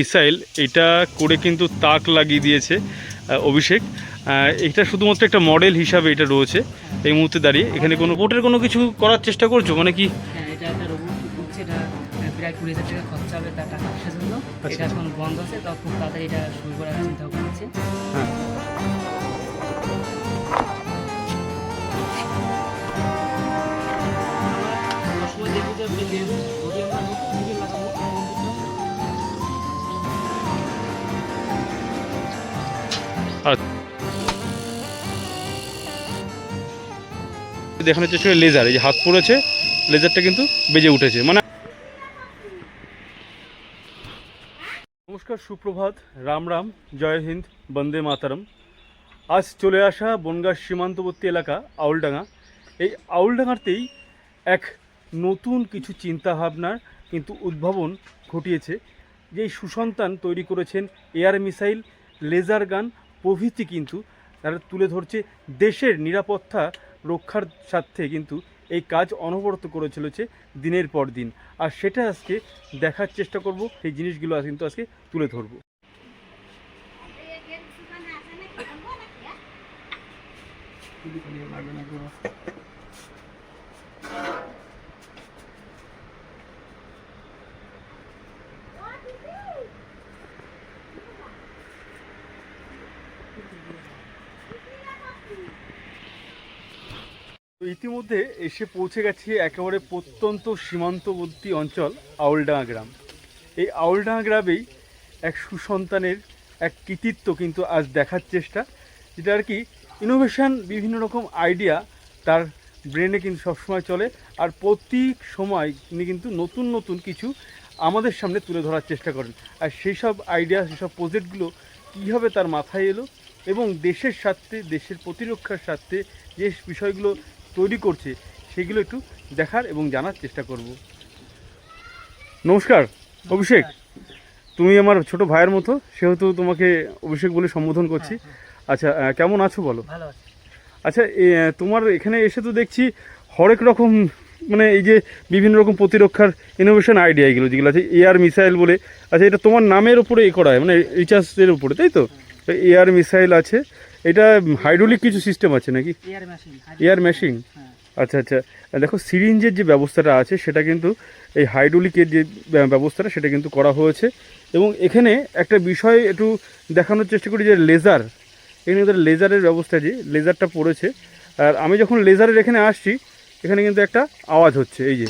Missile এটা করে কিন্তু তাক লাগিয়ে দিয়েছে অভিষেক। এটা শুধুমাত্র একটা মডেল হিসাবে এটা রয়েছে এই মুহূর্তে দাঁড়িয়ে। এখানে কোনো বোটের কোনো কিছু করার চেষ্টা করছো মানে কি? হ্যাঁ, এটা একটা রোবট উঠছে, এটা প্রায় 20,000 টাকা খরচা হবে তার টাকা আসার জন্য। এটা এখন বন্ধ আছে, তাও খুব তাড়াতাড়ি এটা শুরু করার চিন্তা করছে। হ্যাঁ, সবসময় দেখি যে যদি আমরা নিজে লাগাবো দেখানোর চেষ্টা করে লেজার, এই যে হাত পড়েছে, লেজারটা কিন্তু বেজে উঠেছে মানে। নমস্কার, সুপ্রভাত, রাম রাম, জয় হিন্দ, বন্দে মাতারম। আজ চলে আসা বনগাঁ সীমান্তবর্তী এলাকা আউলডাঙ্গা। এই আউলডাঙ্গাতেই এক নতুন কিছু চিন্তাভাবনার কিন্তু উদ্ভাবন ঘটিয়েছে। যেই সুসন্তান তৈরি করেছেন এয়ার মিসাইল, লেজার গান প্রভৃতি, কিন্তু তারা তুলে ধরছে দেশের নিরাপত্তা রক্ষার স্বার্থে কিন্তু এই কাজ অনবরত করে চলেছে দিনের পর দিন। আর সেটা আজকে দেখার চেষ্টা করব, সেই জিনিসগুলো কিন্তু আজকে তুলে ধরবো। তো ইতিমধ্যে এসে পৌঁছে গেছি একেবারে প্রত্যন্ত সীমান্তবর্তী অঞ্চল আউলডাঙ্গা গ্রাম। এই আউলডাঙ্গা গ্রামেই এক সুসন্তানের এক কৃতিত্ব কিন্তু আজ দেখার চেষ্টা, যেটা আর কি ইনোভেশন, বিভিন্ন রকম আইডিয়া তার ব্রেনে কিন্তু সবসময় চলে। আর প্রতি সময় তিনি কিন্তু নতুন নতুন কিছু আমাদের সামনে তুলে ধরার চেষ্টা করেন। আর সেই সব আইডিয়া, সেসব প্রজেক্টগুলো কীভাবে তার মাথায় এলো এবং দেশের স্বার্থে, দেশের প্রতিরক্ষার স্বার্থে যে বিষয়গুলো তৈরি করছে সেগুলো একটু দেখার এবং জানার চেষ্টা করব। নমস্কার অভিষেক, তুমি আমার ছোট ভাইয়ের মতো, সেহেতু তোমাকে অভিষেক বলে সম্বোধন করছি। আচ্ছা, কেমন আছো বলো? ভালো আছে। আচ্ছা, তোমার এখানে এসে তো দেখছি হরেক রকম, মানে এই যে বিভিন্ন রকম প্রতিরক্ষার ইনোভেশন আইডিয়া এগুলো যেগুলো আছে, এয়ার মিসাইল বলে। আচ্ছা, এটা তোমার নামের উপরে করা হয়, মানে রিচার্জের উপরে, তাই তো? এয়ার মিসাইল আছে, এটা হাইড্রোলিক কিছু সিস্টেম আছে নাকি? Air machine. আচ্ছা আচ্ছা, দেখো সিরিঞ্জের যে ব্যবস্থাটা আছে সেটা কিন্তু এই হাইড্রোলিকের যে ব্যবস্থাটা সেটা কিন্তু করা হয়েছে। এবং এখানে একটা বিষয় একটু দেখানোর চেষ্টা করি যে লেজার, এখানে ওদের লেজারের ব্যবস্থা, যে লেজারটা পড়েছে। আর আমি যখন লেজারের এখানে আসছি, এখানে কিন্তু একটা আওয়াজ হচ্ছে, এই যে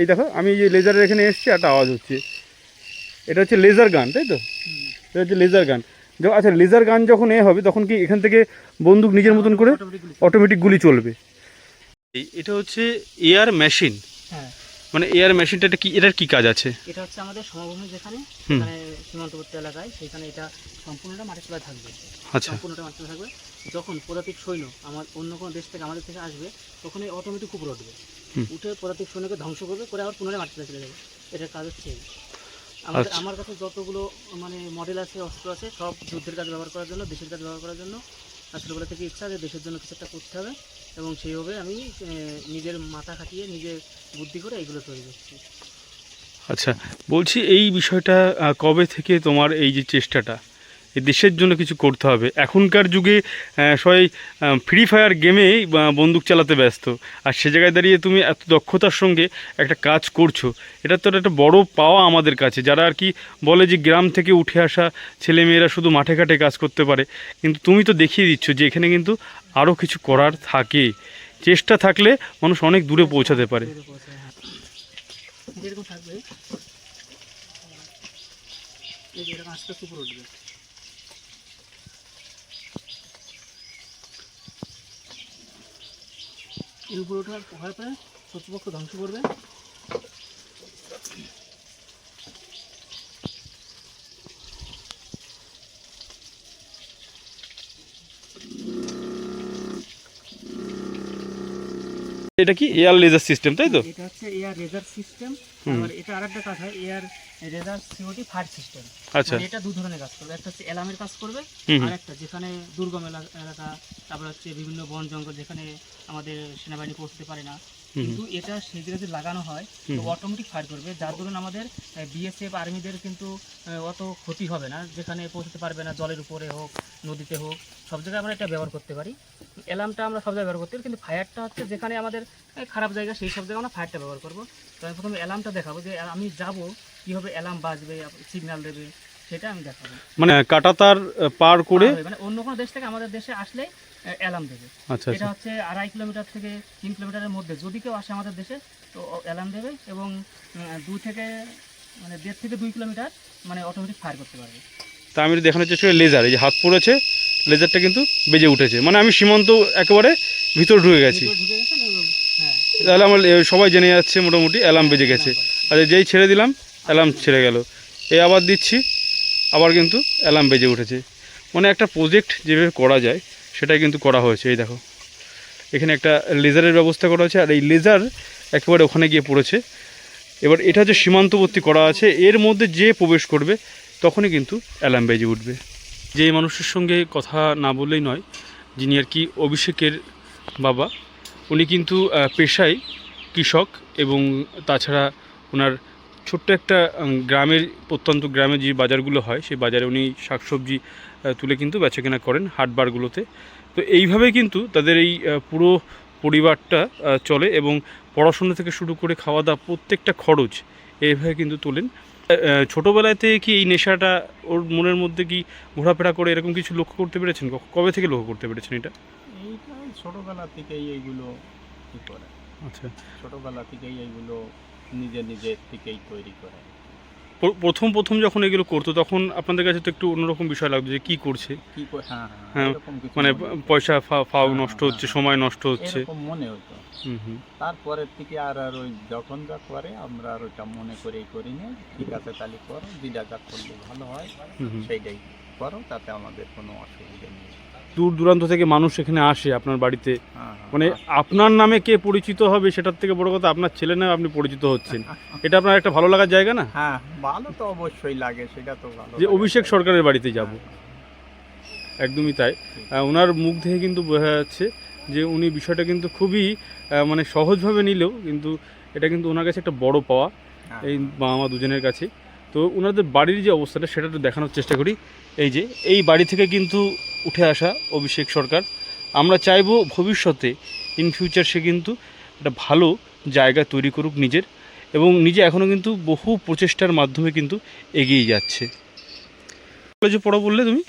এই দেখো, আমি এই যে লেজারের এখানে এসছি, একটা আওয়াজ হচ্ছে। এটা হচ্ছে লেজার গান, তাই তো? এটা হচ্ছে লেজার গান। আচ্ছা, লেজার গান যখন হবে তখন কি এখান থেকে বন্দুক নিজের মতন করে অটোমেটিক গুলি চলবে? এটা হচ্ছে এয়ার মেশিন। হ্যাঁ, মানে এয়ার মেশিনটা কি, এটার কি কাজ আছে? এটা হচ্ছে আমাদের সমভূমি যেখানে সীমান্তবর্তী এলাকায়, সেখানে এটা সম্পূর্ণটা মাটির তলায় থাকবে। আচ্ছা, সম্পূর্ণটা মাটির তলায় থাকবে। যখন পদাতিক সৈন্য অন্য কোনো দেশ থেকে আমাদের থেকে আসবে, তখন এই অটোমেটিক উপরে উঠবে, উঠে পদাতিক সৈন্যকে ধ্বংস করবে, করে আবার পুনরায় মাটির তলায় চলে যাবে। এটার কাজ হচ্ছে আমার কাছে যতগুলো মডেল আছে, অস্ত্র আছে, সব যুদ্ধের কাজ ব্যবহার করার জন্য, দেশের কাজ ব্যবহার করার জন্য। আর ছোটোবেলা থেকে ইচ্ছা যে দেশের জন্য কিছু একটা করতে হবে, এবং সেইভাবে আমি নিজের মাথা খাটিয়ে, নিজের বুদ্ধি করে এইগুলো তৈরি করছি। আচ্ছা, বলছি এই বিষয়টা কবে থেকে তোমার এই যে চেষ্টাটা, এই দেশের জন্য কিছু করতে হবে? এখনকার যুগে সবাই ফ্রি ফায়ার গেমেই বন্দুক চালাতে ব্যস্ত, আর সে জায়গায় দাঁড়িয়ে তুমি এত দক্ষতার সঙ্গে একটা কাজ করছো, এটা তো একটা বড় পাওয়া আমাদের কাছে। যারা আর কি বলে যে গ্রাম থেকে উঠে আসা ছেলেমেয়েরা শুধু মাঠে ঘাটে কাজ করতে পারে, কিন্তু তুমি তো দেখিয়ে দিচ্ছ যে এখানে কিন্তু আরও কিছু করার থাকে। চেষ্টা থাকলে মানুষ অনেক দূরে পৌঁছাতে পারে। যেরকম থাকবে, এরকম আস্তে আস্তে উপরে উঠবে। এর উপরে ওঠার হওয়ার পরে শত্রুপক্ষ ধ্বংস করবে। এটা কি এয়ার লেজার সিস্টেম, তাই তো? এটা হচ্ছে এয়ার লেজার সিস্টেম। আর এটা আরেকটা কাজ হয়, air laser security fire system. আচ্ছা, এটা দু ধরনের কাজ করবে। একটা হচ্ছে অ্যালার্মের কাজ করবে, আর একটা যেখানে দুর্গম এলাকা, তারপর হচ্ছে বিভিন্ন বন জঙ্গল যেখানে আমাদের সেনাবাহিনী পৌঁছতে পারে না, কিন্তু এটা সেদিকে যদি লাগানো হয় তো অটোমেটিক ফায়ার করবে, যার দরুন আমাদের বিএসএফ আর্মিদের কিন্তু অত ক্ষতি হবে না, যেখানে পৌঁছতে পারবে না, জলের উপরে হোক নদীতে হোক সব জায়গায় আমরা এটা ব্যবহার করতে পারি। অ্যালার্মটা আমরা সব জায়গায় ব্যবহার করতে পারি, কিন্তু ফায়ারটা হচ্ছে যেখানে আমাদের খারাপ জায়গা সেই সব জায়গায় আমরা ফায়ারটা ব্যবহার করবো। তো আমি প্রথমে অ্যালার্মটা দেখাবো যে আমি যাব কীভাবে অ্যালার্ম বাজবে, সিগন্যাল দেবে, সেটা আমি দেখাবো। মানে কাঁটাতার পার করে মানে অন্য কোনো দেশ থেকে আমাদের দেশে আসলে অ্যালার্ম দেবে। আচ্ছা এটা আচ্ছা হচ্ছে 2.5 কিলোমিটার থেকে 3 কিলোমিটারের মধ্যে যদি কেউ আসে আমাদের দেশে তো অ্যালার্ম দেবে, এবং 1.5 থেকে 2 কিলোমিটার মানে অটোমেটিক ফায়ার করতে পারবে। তা আমি দেখানোর চেষ্টা করি লেজার, এই যে হাত পড়েছে লেজারটা কিন্তু বেজে উঠেছে, মানে আমি সীমান্ত একেবারে ভিতরে ঢুকে গেছি। ভিতরে ঢুকে গেছেন এবং হ্যাঁ তাহলে আমার সবাই জেনে যাচ্ছে মোটামুটি অ্যালার্ম বেজে গেছে। আচ্ছা যেই ছেড়ে দিলাম অ্যালার্ম ছেড়ে গেল, এই আবার দিচ্ছি আবার কিন্তু অ্যালার্ম বেজে উঠেছে। মানে একটা প্রজেক্ট যেভাবে করা যায় সেটাই কিন্তু করা হয়েছে। এই দেখো এখানে একটা লেজারের ব্যবস্থা করা হয়েছে, আর এই লেজার একেবারে ওখানে গিয়ে পড়েছে। এবার এটা যে সীমান্তবর্তী করা আছে, এর মধ্যে যে প্রবেশ করবে তখনই কিন্তু অ্যালার্ম বেজে উঠবে। যে মানুষের সঙ্গে কথা না বললেই নয়, যিনি আর কি অভিষেকের বাবা, উনি কিন্তু পেশায় কৃষক, এবং তাছাড়া ওনার ছোট্ট একটা গ্রামের, প্রত্যন্ত গ্রামে যে বাজারগুলো হয় সেই বাজারে উনি শাকসবজি তুলে কিন্তু বেচাকেনা করেন হাটবারগুলোতে। তো এইভাবে কিন্তু তাদের এই পুরো পরিবারটা চলে, এবং পড়াশোনা থেকে শুরু করে খাওয়া দাওয়া প্রত্যেকটা খরচ এইভাবে কিন্তু তোলেন। ছোটোবেলায় থেকে কি এই নেশাটা ওর মনের মধ্যে কি ঘোরাফেরা করে এরকম কিছু লক্ষ্য করতে পেরেছেন? কবে থেকে লক্ষ্য করতে পেরেছেন এটা? এইটা ছোটবেলা থেকেই এইগুলো কি করে, আচ্ছা, ছোটবেলা থেকেই এইগুলো নিজের থেকেই তৈরি করে। প্রথম যখন এগুলো করতো তখন আপনাদের কাছে তো একটু অন্যরকম বিষয় লাগতো যে কি করছে, কি হ্যাঁ হ্যাঁ, এরকম কিছু মানে মনে হতো। পয়সা ফাও হ্যাঁ, নষ্ট হ্যাঁ, হচ্ছে, হ্যাঁ। সময় নষ্ট হচ্ছে। এরকম মনে হতো। হুম। তারপরের থেকে আর ওই যখন যা করে আমরা আর ওইটা মনে করেই করি না, ঠিক আছে তাহলে করো, যেটা যা করলে ভালো হয় হুম। সেইটাই করো, তাতে আমাদের কোনো অসুবিধা নেই। দূর দূরান্ত থেকে মানুষ এখানে আসে আপনার বাড়িতে, হ্যাঁ, মানে আপনার নামে কে পরিচিত হবে সেটার থেকে বড় কথা আপনার ছেলে নামে আপনি পরিচিত হচ্ছেন। এটা আপনার একটা ভালো লাগার জায়গা না, হ্যাঁ ভালো তো অবশ্যই লাগে, সেটা তো ভালো যে লাগে। অভিষেক সরকারের বাড়িতে যাব। একদমই তাই। ওনার মুখ দেখে কিন্তু বোঝা যাচ্ছে যে উনি বিষয়টা কিন্তু খুবই মানে সহজভাবে নিলেও কিন্তু এটা কিন্তু ওনার কাছে একটা বড় পাওয়া, হ্যাঁ, এই বাবা মা দুজনের কাছে। তো ওনাদের বাড়ির যে অবস্থাটা সেটা একটু দেখানোর চেষ্টা করি। এই যে এই বাড়ি থেকে কিন্তু উঠে আসা অভিষেক সরকার, আমরা চাইবো ভবিষ্যতে ইন ফিউচার সে কিন্তু একটা ভালো জায়গা তৈরি করুক নিজের, এবং নিজে এখনও কিন্তু বহু প্রচেষ্টার মাধ্যমে কিন্তু এগিয়ে যাচ্ছে। কলেজে পড়া বললে তুমি?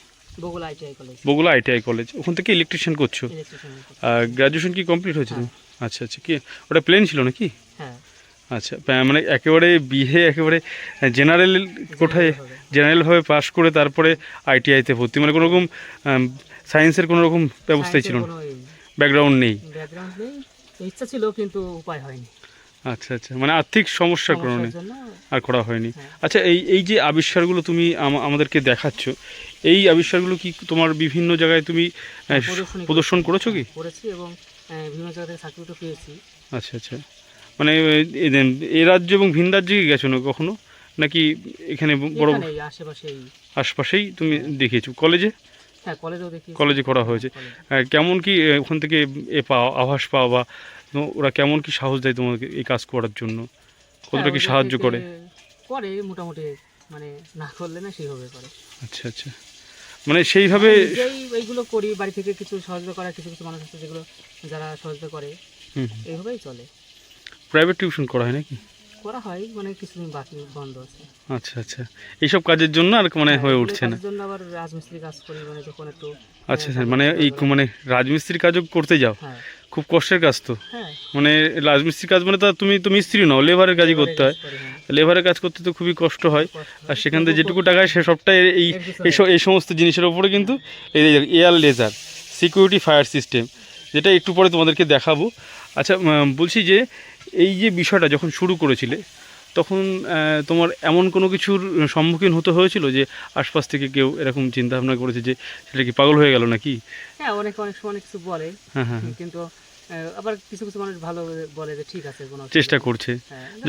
Bogura ITI college, Bogura ITI college, ওখান থেকে ইলেকট্রিশিয়ান করছো। গ্র্যাজুয়েশন কি কমপ্লিট হয়েছে তুমি? আচ্ছা আচ্ছা, কি ওটা প্লেন ছিল নাকি? হ্যাঁ আচ্ছা, মানে একেবারে বিহে একেবারে জেনারেল কোঠায় জেনারেলভাবে পাস করে তারপরে আইটিআইতে ভর্তি, মানে কোনো রকম সায়েন্সের কোনো রকম ব্যবস্থাই ছিল না, ব্যাকগ্রাউন্ড নেই? ব্যাকগ্রাউন্ড নেই, ইচ্ছা ছিল কিন্তু উপায় হয়নি। আচ্ছা আচ্ছা, মানে আর্থিক সমস্যার কারণে সমস্যার জন্য আর করা হয়নি। হ্যাঁ। আচ্ছা, এই যে আবিষ্কারগুলো তুমি আমাদেরকে দেখাচ্ছ, এই আবিষ্কারগুলো কি তোমার বিভিন্ন জায়গায় তুমি প্রদর্শন করেছো কি? করেছি, এবং বিভিন্ন জায়গা থেকে সার্টিফিকেটও পেয়েছি। আচ্ছা আচ্ছা, মানে এ রাজ্য এবং ভিন রাজ্যে কি গেছো না কখনো, নাকি এখানে বড় এখানেই আশেপাশেই আশপাশেই তুমি দেখিয়েছো? কলেজে? হ্যাঁ কলেজেও দেখি। কলেজে করা হয়েছে। কেমন কি ওখান থেকে আভাস পাওয়া, বা ওরা কেমন কি সাহস দেয় তোমাকে এই কাজ করার জন্য, কতটা কি সাহায্য করে? করে মোটামুটি, মানে না করলে না সেইভাবে করে। আচ্ছা আচ্ছা, মানে সেইভাবে এইগুলো করি, বাড়ি থেকে কিছু সহযোগিতা করা, কিছু কিছু মানুষ আছে যেগুলো যারা সহযোগিতা করে, এইভাবেই চলে। প্রাইভেট টিউশন করা হয় নাকি? করা হয়, মানে কিছুদিন বাকি বন্ধ আছে। আচ্ছা আচ্ছা, এইসব কাজের জন্য আর মানে হয়ে উঠছে না। কাজের জন্য আবার রাজমিস্ত্রি কাজ করি, মানে যখন একটু আচ্ছা আচ্ছা, মানে এই মানে রাজমিস্ত্রির কাজও করতে যাও? হ্যাঁ খুব কষ্টের কাজ তো। হ্যাঁ, মানে রাজমিস্ত্রির কাজ মানে তো তুমি তো মিস্ত্রি নও, লেবারের কাজই করতে হয়। লেবারের কাজ করতে তো খুবই কষ্ট হয়, আর সেখান থেকে যেটুকু টাকা হয় সে সবটাই এই সমস্ত জিনিসের ওপরে কিন্তু এই air laser security fire system, যেটা একটু পরে তোমাদেরকে দেখাবো। আচ্ছা, বলছি যে এই যে বিষয়টা যখন শুরু করেছিলে তখন তোমার এমন কোনো কিছুর সম্মুখীন হতে হয়েছিল যে আশপাশ থেকে কেউ এরকম চিন্তা ভাবনা করেছে যে সেটা কি পাগল হয়ে গেল নাকি? হ্যাঁ, অনেক সময় অনেক কিছু বলে, হ্যাঁ, কিন্তু আবার কিছু কিছু মানুষ ভালো বলে যে ঠিক আছে, কোনো চেষ্টা করছে।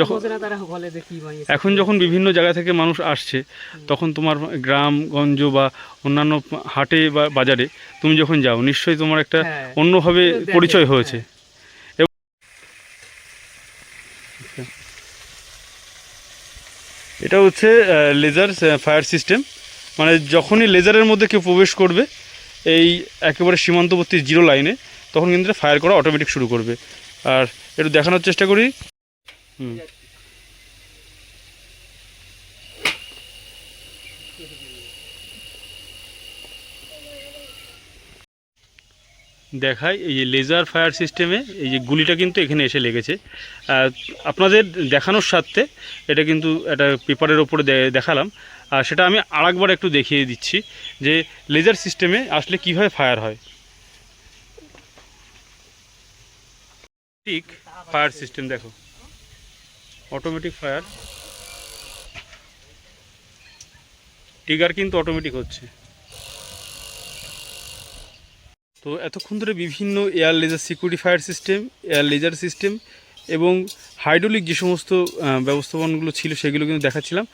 যখন বোঝে না তারা বলে যে কি বানিয়েছে। এখন যখন বিভিন্ন জায়গা থেকে মানুষ আসছে, তখন তোমার গ্রামগঞ্জ বা অন্যান্য হাটে বা বাজারে তুমি যখন যাও, নিশ্চয়ই তোমার একটা অন্যভাবে পরিচয় হয়েছে। এটা হচ্ছে লেজার ফায়ার সিস্টেম, মানে যখনই লেজারের মধ্যে কেউ প্রবেশ করবে এই একেবারে সীমান্তবর্তী জিরো লাইনে, তখন কিন্তু ফায়ার করা অটোমেটিক শুরু করবে। আর একটু দেখানোর চেষ্টা করি। হুম, দেখায় এই যে লেজার ফায়ার সিস্টেমে এই যে গুলিটা কিন্তু এখানে এসে লেগেছে। আপনাদের দেখানোর স্বার্থে এটা কিন্তু একটা পেপারের ওপরে দেখালাম, আর সেটা আমি আরেকবার একটু দেখিয়ে দিচ্ছি যে লেজার সিস্টেমে আসলে কীভাবে ফায়ার হয়। ঠিক ফায়ার সিস্টেম দেখো, অটোমেটিক ফায়ার, ট্রিগার কিন্তু অটোমেটিক হচ্ছে। তো এতক্ষণ ধরে বিভিন্ন air laser security fire system, air laser system এবং হাইড্রোলিক যে সমস্ত ব্যবস্থাপনাগুলো ছিল সেগুলো কিন্তু দেখাচ্ছিলাম।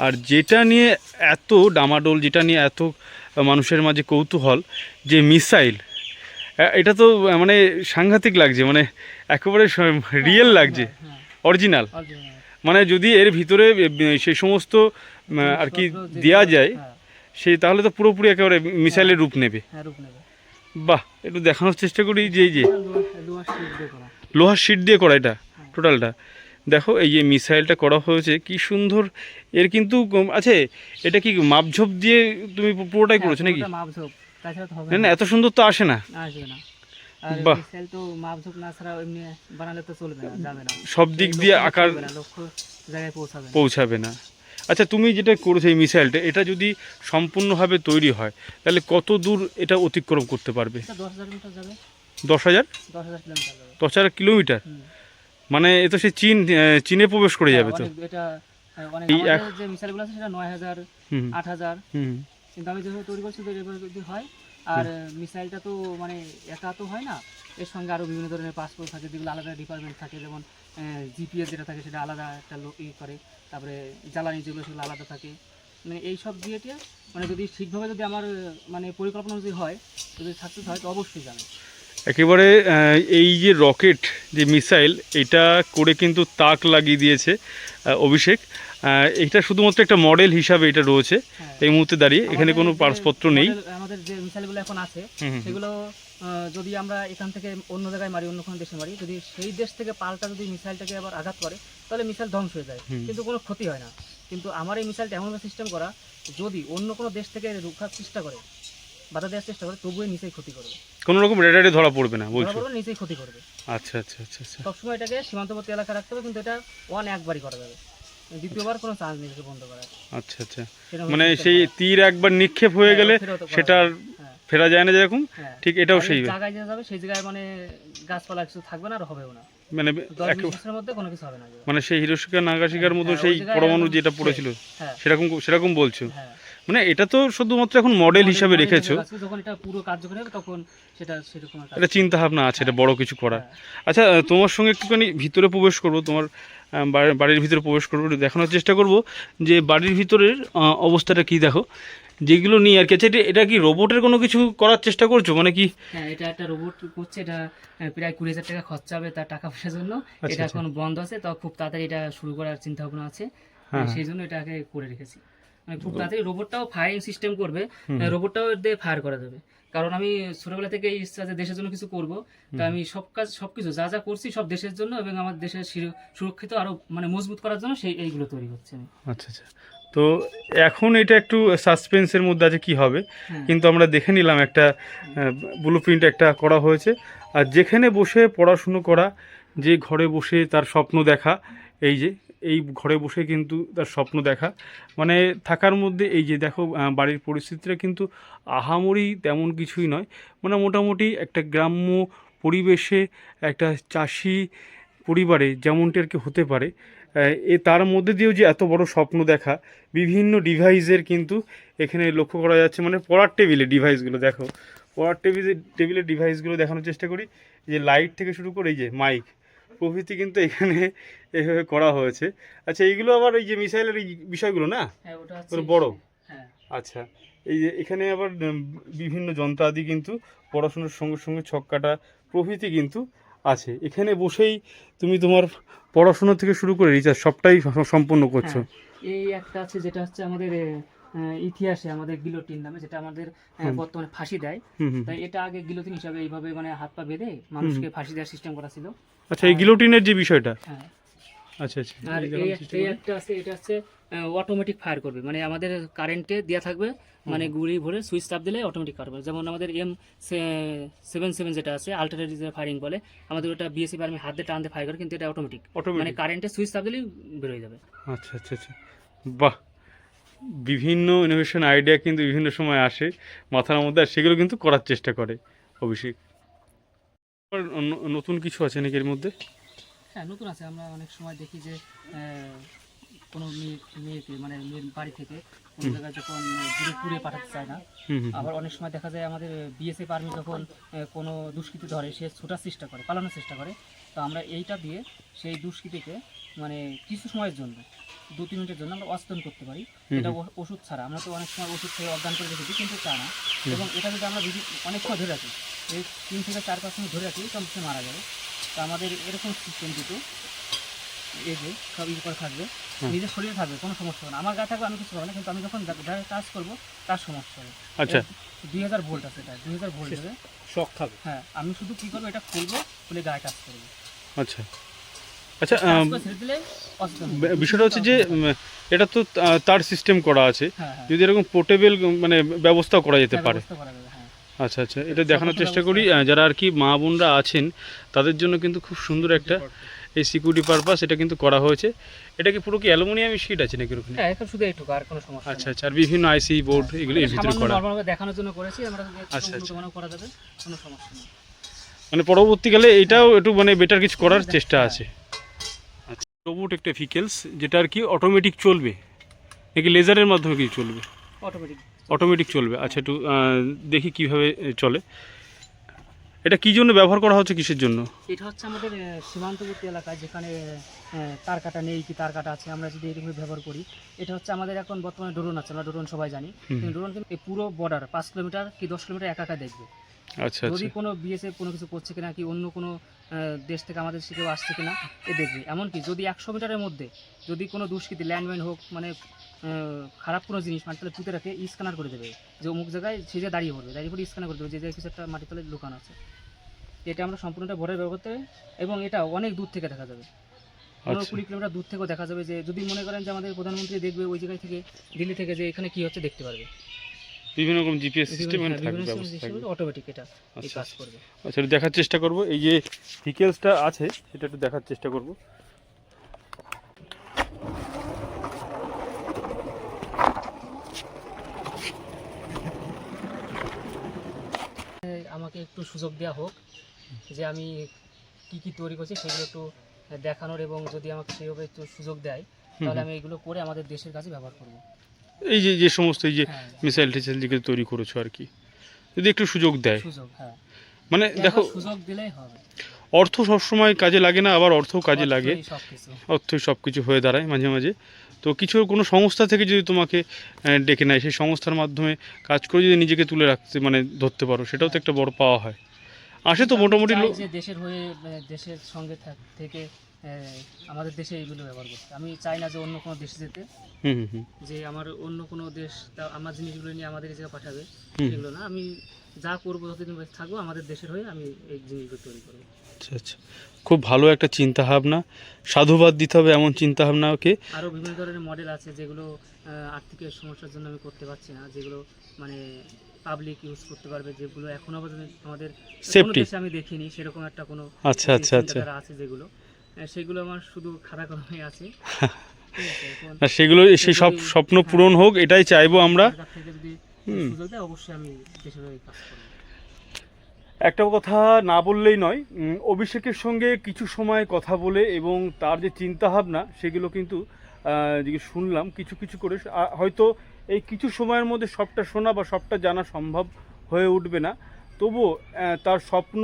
আর যেটা নিয়ে এত ডামাডোল, যেটা নিয়ে এত মানুষের মাঝে কৌতূহল, যে মিসাইল, এটা তো মানে সাংঘাতিক লাগছে, মানে একেবারে রিয়েল লাগছে, অরিজিনাল। মানে যদি এর ভিতরে সেই সমস্ত আর কি দেওয়া যায়, সেই তাহলে তো পুরোপুরি একেবারে মিসাইলের রূপ নেবে। বাহ, একটু দেখানোর চেষ্টা করি যে এই যে লোহার শিট দিয়ে করা এটা টোটালটা দেখো, এই যে মিসাইলটা করা হয়েছে কি সুন্দর। এর কিন্তু আছে, এটা কি মাপঝোপ দিয়ে তুমি পুরোটাই করেছো নাকি? না না, এত সুন্দর তো আসে না। বাহ, সব দিক দিয়ে আকার পৌঁছাবে না। আচ্ছা, তুমি যেটা করেছো এই মিসাইলটা, এটা যদি সম্পূর্ণভাবে তৈরি হয় তাহলে কত দূর এটা অতিক্রম করতে পারবে? 10,000 কিলোমিটার। মানে এ তো সে চীনে প্রবেশ করে যাবে তো। যে মিসাইলগুলো আছে সেটা 9,000, 8,000, কিন্তু আমি যেভাবে তৈরি করছি যদি হয়। আর মিসাইলটা তো মানে একা তো হয় না, এর সঙ্গে আরও বিভিন্ন ধরনের পাসপোর্ট থাকে, যেগুলো আলাদা ডিপার্টমেন্ট থাকে, যেমন জিপিএস যেটা থাকে সেটা আলাদা একটা লোক করে, তারপরে জ্বালানি যেগুলো সেগুলো আলাদা থাকে। মানে এই সব দিয়ে মানে যদি ঠিকভাবে যদি আমার মানে পরিকল্পনা যদি হয়, যদি সাকসেস হয় তো অবশ্যই যাবে। একেবারে এই যে রকেট যে মিসাইল, এটা করে কিন্তু তাক লাগিয়ে দিয়েছে অভিষেক। এটা শুধুমাত্র একটা মডেল হিসাবে এটা রয়েছে এই মুহূর্তে দাঁড়িয়ে, এখানে কোনো পার্সপত্র নেই। আমাদের যে মিসাইলগুলো এখন আছে সেগুলো যদি আমরা এখান থেকে অন্য জায়গায় মারি, অন্য কোনো দেশে মারি, যদি সেই দেশ থেকে পাল্টা যদি মিসাইলটাকে আবার আঘাত করে তাহলে মিসাইল ধ্বংস হয়ে যায়, কিন্তু কোনো ক্ষতি হয় না। কিন্তু আমার এই মিসাইলটা এমনভাবে সিস্টেম করা, যদি অন্য কোনো দেশ থেকে রক্ষার চেষ্টা করে, বাধা দেওয়ার চেষ্টা করে, তবুও নিচেই ক্ষতি করবে, কোনো রকম রেডারে ধরা পড়বে না, বলছো নিচেই ক্ষতি করবে। আচ্ছা আচ্ছা আচ্ছা আচ্ছা, সবসময় এটাকে সীমান্তবর্তী এলাকা রাখতে হবে, কিন্তু এটা একবারই করা যাবে, দ্বিতীয়বার কোনো চান্স নেই বন্ধ করার। আচ্ছা আচ্ছা, মানে সেই তীর একবার নিক্ষেপ হয়ে গেলে সেটা ফেরা যায় না যেরকম, ঠিক এটাও সেই জায়গায় যাবে, সেই জায়গায় মানে গাছপালা কিছু থাকবে না, আর হবেও না, মানে 10 বছরের মধ্যে কোনো কিছু হবে না, মানে সেই হিরোশিকা নাগাসাকির মতো সেই পরমাণু যেটা পড়েছিল সেরকম বলছো। মানে এটা তো শুধুমাত্র এখন মডেল হিসাবে রেখেছো, যখন এটা পুরো কার্যকরী হবে তখন সেটা সেরকম একটা চিন্তা ভাবনা আছে এটা বড় কিছু করা। আচ্ছা, তোমার সঙ্গে একটুখানি ভিতরে প্রবেশ করবো, তোমার বাড়ির ভিতরে প্রবেশ করবো, একটু দেখানোর চেষ্টা করবো যে বাড়ির ভিতরের অবস্থাটা কি দেখো, যেগুলো নিয়ে আর কি। আচ্ছা, এটা কি রোবটের কোনো কিছু করার চেষ্টা করছো, মানে কি? হ্যাঁ, এটা একটা রোবট করছে, এটা প্রায় 20,000 টাকা খরচা হবে তার টাকা পয়সার জন্য। এটা এখন বন্ধ আছে, তো খুব তাড়াতাড়ি এটা শুরু করার চিন্তা ভাবনা আছে, সেই জন্য এটাকে করে রেখেছি। মানে খুব তাড়াতাড়ি রোবটটাও ফায়ারিং সিস্টেম করবে, রোবটটাও দিয়ে ফায়ার করা যাবে। কারণ আমি ছোটবেলা থেকে ইচ্ছা যে দেশের জন্য কিছু করব, তো আমি সবকিছু যা যা করছি সব দেশের জন্য, এবং আমার দেশের সুরক্ষিত আরো মানে মজবুত করার জন্য এইগুলো তৈরি করছে। আচ্ছা আচ্ছা, তো এখন এটা একটু সাসপেন্সের মধ্যে আছে কি হবে, কিন্তু আমরা দেখে নিলাম একটা ব্লুপ্রিন্ট একটা করা হয়েছে। আর যেখানে বসে পড়াশুনো করা, যে ঘরে বসে তার স্বপ্ন দেখা, এই ঘরে বসে কিন্তু তার স্বপ্ন দেখা, মানে থাকার মধ্যে এই যে দেখো বাড়ির পরিস্থিতিটা কিন্তু আহামরি তেমন কিছুই নয়, মানে মোটামুটি একটা গ্রাম্য পরিবেশে একটা চাষি পরিবারে যেমনটি আর কি হতে পারে, তার মধ্যে দিয়েও যে এত বড় স্বপ্ন দেখা, বিভিন্ন ডিভাইসের কিন্তু এখানে লক্ষ্য করা যাচ্ছে। মানে পড়ার টেবিলের ডিভাইসগুলো দেখো, পড়ার টেবিলের ডিভাইসগুলো দেখানোর চেষ্টা করি, যে লাইট থেকে শুরু করে এই যে মাইক প্রভৃতি কিন্তু এখানে এইভাবে করা হয়েছে। আচ্ছা, এইগুলো আবার এই যে মিসাইলের এই বিষয়গুলো না, বড়। আচ্ছা, এই যে এখানে আবার বিভিন্ন যন্ত্রাদি কিন্তু পড়াশোনার সঙ্গে সঙ্গে ছক কাটা প্রভৃতি কিন্তু আছে। এখানে বসেই তুমি তোমার পড়াশোনা থেকে শুরু করে রিচার্জ সবটাই সম্পূর্ণ করছো। এই একটা আছে যেটা হচ্ছে আমাদের ইতিহাসে আমাদের গিলোটিন নামে, যেটা আমাদের বর্তমানে ফাঁসি দেয়। হুম হুম। তাই এটা আগে গিলোটিন হিসাবে এইভাবে মানে হাত পা বেঁধে মানুষকে ফাঁসি দেওয়ার সিস্টেম করা ছিল। আচ্ছা, এই গিলোটিনের যে বিষয়টা, হ্যাঁ। আচ্ছা আচ্ছা, আর এই দেখলাম চেষ্টা এই করে। একটা আছে, এটা হচ্ছে অটোমেটিক ফায়ার করবে, মানে আমাদের কারেন্টে দেওয়া থাকবে, মানে গুলি ভরে সুইচ চাপ দিলে অটোমেটিক ফায়ার করবে। যেমন আমাদের M77 যেটা আছে আল্টারনেট ফায়ারিং বলে, আমাদের ওটা বিএসএফ আর্মি হাত দিয়ে টান দিয়ে ফায়ার করে, কিন্তু এটা অটোমেটিক, মানে অটোমেটিক। কারেন্টে সুইচ চাপ দিলেই বের হয়ে যাবে। আচ্ছা আচ্ছা আচ্ছা, বাহ। বিভিন্ন ইনোভেশন আইডিয়া কিন্তু বিভিন্ন সময় আসে মাথার মধ্যে, আর সেগুলো কিন্তু করার চেষ্টা করে অভিষেক। আর নতুন কিছু আছে নাকি এর মধ্যে? হ্যাঁ, নতুন আছে। আমরা অনেক সময় দেখি যে কোনো মেয়েকে মানে মেয়ের বাড়ি থেকে কোনো জায়গায় যখন দূরে পুড়ে পাঠাতে চায় না, হুম হুম। আবার অনেক সময় দেখা যায় আমাদের বিএসএফ আর্মি যখন কোনো দুষ্কৃতী ধরে, সে ছোটার চেষ্টা করে, পালানোর চেষ্টা করে, তো আমরা এইটা দিয়ে সেই দুষ্কৃতীকে মানে কিছু সময়ের জন্য 2-3 মিনিটের জন্য আমরা অস্তন করতে পারি। এটা ওষুধ ছাড়া, আমরা তো অনেক সময় ওষুধ খেয়ে অজ্ঞান করে রেখেছি, কিন্তু তা না। এবং এটা যদি আমরা অনেক সময় ধরে রাখি, এই 3 থেকে 4-5 মিনিট ধরে রাখি, তখন সে মারা যাবে। তো আমাদের এরকম সিস্টেম দুটো, এই যে সব ইয়ে করে থাকবে, নিজের শরীরে থাকবে, কোনো সমস্যা হবে না। আমার গায়ে থাকবে, আমি কিছু হবে না, কিন্তু আমি যখন কাজ করবো তার সমস্যা হবে। আচ্ছা, 2000 ভোল্ট আছে, এটা 2000 ভোল্ট দেবে, শখ থাকবে। হ্যাঁ। আমি শুধু কি করবো, এটা খুলবো, খুলে গায়ে টাচ করবো, আচ্ছা আচ্ছা, টাচ করে ছেড়ে দিলে অচেতন হয়ে যাবে। বিষয়টা হচ্ছে যে এটা তো তার সিস্টেম করা আছে, হ্যাঁ হ্যাঁ, যদি এরকম পোর্টেবল মানে ব্যবস্থা করা যেতে পারে। ব্যবস্থা করা যাবে, হ্যাঁ। আচ্ছা আচ্ছা, এটা দেখানোর চেষ্টা করি যারা আর কি মা বোনরা আছেন তাদের জন্য কিন্তু খুব সুন্দর একটা এই সিকিউরিটি পারপাস এটা কিন্তু করা হয়েছে। এটা কি পুরো কি অ্যালুমিনিয়াম শিট আছে নাকি ওখানে? হ্যাঁ, এখন শুধু এইটুকু, আর কোনো সমস্যা আচ্ছা আচ্ছা, আর বিভিন্ন আইসি বোর্ড এগুলো এর ভিতরে করা। নরমাল দেখানোর জন্য করেছি আমরা, আচ্ছা, আচ্ছা। তোমারও করা যাবে, কোনো সমস্যা নেই। মানে পরবর্তীকালে এটাও একটু মানে বেটার কিছু করার চেষ্টা আছে। আচ্ছা, রোবট একটা ভেহিকেলস যেটা আর কি অটোমেটিক চলবে নাকি লেজারের মাধ্যমে কি চলবে? অটোমেটিক। অটোমেটিক চলবে। আচ্ছা, একটু দেখি কিভাবে চলে। এটা কি জন্য ব্যবহার করা হচ্ছে, কিসের জন্য? এটা হচ্ছে আমাদের সীমান্তবর্তী এলাকায় যেখানে তার কাটা নেই কি তার কাটা আছে, আমরা যদি এরকম ব্যবহার করি। এটা হচ্ছে আমাদের এখন বর্তমানে ড্রোন আছে, আমরা ড্রোন সবাই জানি, কিন্তু ড্রোন কিন্তু এই পুরো বর্ডার 5 কিলোমিটার কি 10 কিলোমিটার একা একা দেখবে। আচ্ছা যদি আচ্ছা, কোনো বিএসএফ কোনো কিছু করছে কিনা, কি অন্য কোনো দেশ থেকে আমাদের দেশে কেউ আসছে কিনা, এ দেখবে। এমনকি যদি 100 মিটারের মধ্যে যদি কোনো দুষ্কৃতী ল্যান্ডমাইন হোক, মানে খারাপ কোনো জিনিস মানে তাহলে পুঁতে রাখে, স্ক্যানার করে দেবে যে অমুক জায়গায় সে যে দাঁড়িয়ে পড়বে, দাঁড়িয়ে পড়ে স্ক্যানার করে দেবে যে কিছু একটা মাটির তলে লুকানো আছে। এটা আমরা সম্পূর্ণটা ভরে ব্যবহার করতে, এবং এটা অনেক দূর থেকে দেখা যাবে, 15-20 কিলোমিটার দূর থেকেও দেখা যাবে। যে যদি মনে করেন যে আমাদের প্রধানমন্ত্রী দেখবে ওই জায়গায় থেকে, দিল্লি থেকে, যে এখানে কি হচ্ছে দেখতে পারবে। বিভিন্ন রকম জিপিএস সিস্টেম থাকবে, ব্যবস্থা থাকবে। অটোমেটিক এটা এই আচ্ছা কাজ করবে। আচ্ছা, এটা দেখার চেষ্টা করব। এই যে ভেহিকেলসটা আছে সেটা একটু দেখার চেষ্টা করব। আমাকে একটু সুযোগ দেওয়া হোক যে আমি কি কি তৈরি করছি সেগুলো একটু দেখানোর, এবং যদি আমাকে সেইভাবে একটু সুযোগ দেয় তাহলে আমি এগুলো করে আমাদের দেশের কাছে ব্যবহার করব। এই যে যে সমস্ত এই যে হ্যাঁ, মিসাইল টিসাইল যেগুলো তৈরি করেছো আর কি, যদি একটু সুযোগ দেয়। সুযোগ, হ্যাঁ, মানে দেখো, সুযোগ দিলেই হবে। অর্থ সবসময় কাজে লাগে না, আবার অর্থও কাজে লাগে। সবকিছু অর্থই সব কিছু হয়ে দাঁড়ায় মাঝে মাঝে। তো কিছু কোনো সংস্থা থেকে যদি তোমাকে ডেকে নেয়, সেই সংস্থার মাধ্যমে কাজ করে যদি নিজেকে তুলে রাখতে মানে ধরতে পারো, সেটাও তো একটা বড় পাওয়া হয়। আসে তো মোটামুটি চাই যে দেশের হয়ে দেশের সঙ্গে থেকে আমাদের দেশে এইগুলো ব্যবহার করতে। আমি চাই না যে অন্য কোনো দেশে যেতে, হুম হুম, যে আমার অন্য কোনো দেশ আমার জিনিসগুলো নিয়ে আমাদের এই জায়গায় পাঠাবে, হুম। এগুলো না। আমি যা করবো যতদিন বেঁচে থাকবো আমাদের দেশের হয়ে আমি এই জিনিসগুলো তৈরি করবো। আচ্ছা আচ্ছা, খুব ভালো একটা চিন্তা ভাবনা, সাধুবাদ দিতে হবে এমন চিন্তা ভাবনাকে। আরও বিভিন্ন ধরনের মডেল আছে যেগুলো আর্থিক সমস্যার জন্য আমি করতে পারছি না, যেগুলো মানে পাবলিক ইউজ করতে পারবে, যেগুলো এখনো পর্যন্ত আমাদের কোনো সেফটি। দেশে আমি দেখিনি সেরকম একটা কোনো আচ্ছা আচ্ছা আচ্ছা, চিন্তাধারা আছে, যেগুলো সেগুলো আমার শুধু খাতা কলমে আছে। ঠিক আছে, এখন আর সেগুলো সেই সব স্বপ্ন পূরণ হোক, এটাই চাইবো আমরা। সরকার থেকে যদি হুম। সুযোগ দেয় অবশ্যই আমি দেশের হয়ে কাজ করবো। একটা কথা না বললেই নয়, অভিষেকের সঙ্গে কিছু সময় কথা বলে এবং তার যে চিন্তাভাবনা সেগুলো কিন্তু যে শুনলাম কিছু কিছু করে, হয়তো এই কিছু সময়ের মধ্যে সবটা শোনা বা সবটা জানা সম্ভব হয়ে উঠবে না, তবুও তার স্বপ্ন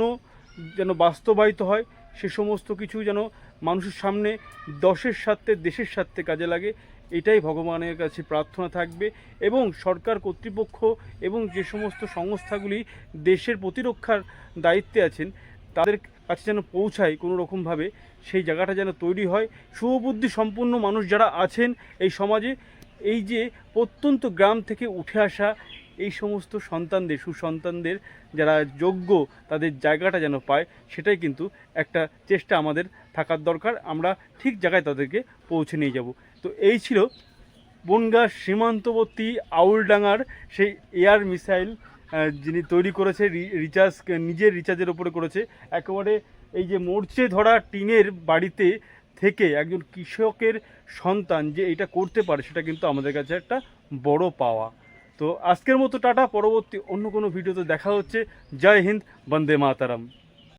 যেন বাস্তবায়িত হয়, সে সমস্ত কিছু যেন মানুষের সামনে দশের স্বার্থে দেশের স্বার্থে কাজে লাগে, এটাই ভগবানের কাছে প্রার্থনা থাকবে। এবং সরকার কর্তৃপক্ষ এবং যে সমস্ত সংস্থাগুলি দেশের প্রতিরক্ষার দায়িত্বে আছেন তাদের কাছে যেন পৌঁছায় কোনো রকমভাবে, সেই জায়গাটা যেন তৈরি হয়। শুভবুদ্ধি সম্পন্ন মানুষ যারা আছেন এই সমাজে, এই যে প্রত্যন্ত গ্রাম থেকে উঠে আসা এই সমস্ত সন্তানদের, সুসন্তানদের যারা যোগ্য, তাদের জায়গাটা যেন পায়, সেটাই কিন্তু একটা চেষ্টা আমাদের থাকার দরকার। আমরা ঠিক জায়গায় তাদেরকে পৌঁছে নিয়ে যাব। তো এই ছিল বনগাঁ সীমান্তবর্তী আউলডাঙ্গার সেই এয়ার মিসাইল, যিনি তৈরি করেছে রিচার্জ, নিজের রিচার্জের ওপরে করেছে। একেবারে এই যে মরচে ধরা টিনের বাড়িতে থেকে একজন কৃষকের সন্তান যে এটা করতে পারে, সেটা কিন্তু আমাদের কাছে একটা বড় পাওয়া। তো আজকের মতো টাটা, পরবর্তী অন্য কোনো ভিডিওতে দেখা হচ্ছে। জয় হিন্দ, বন্দে মাতারাম।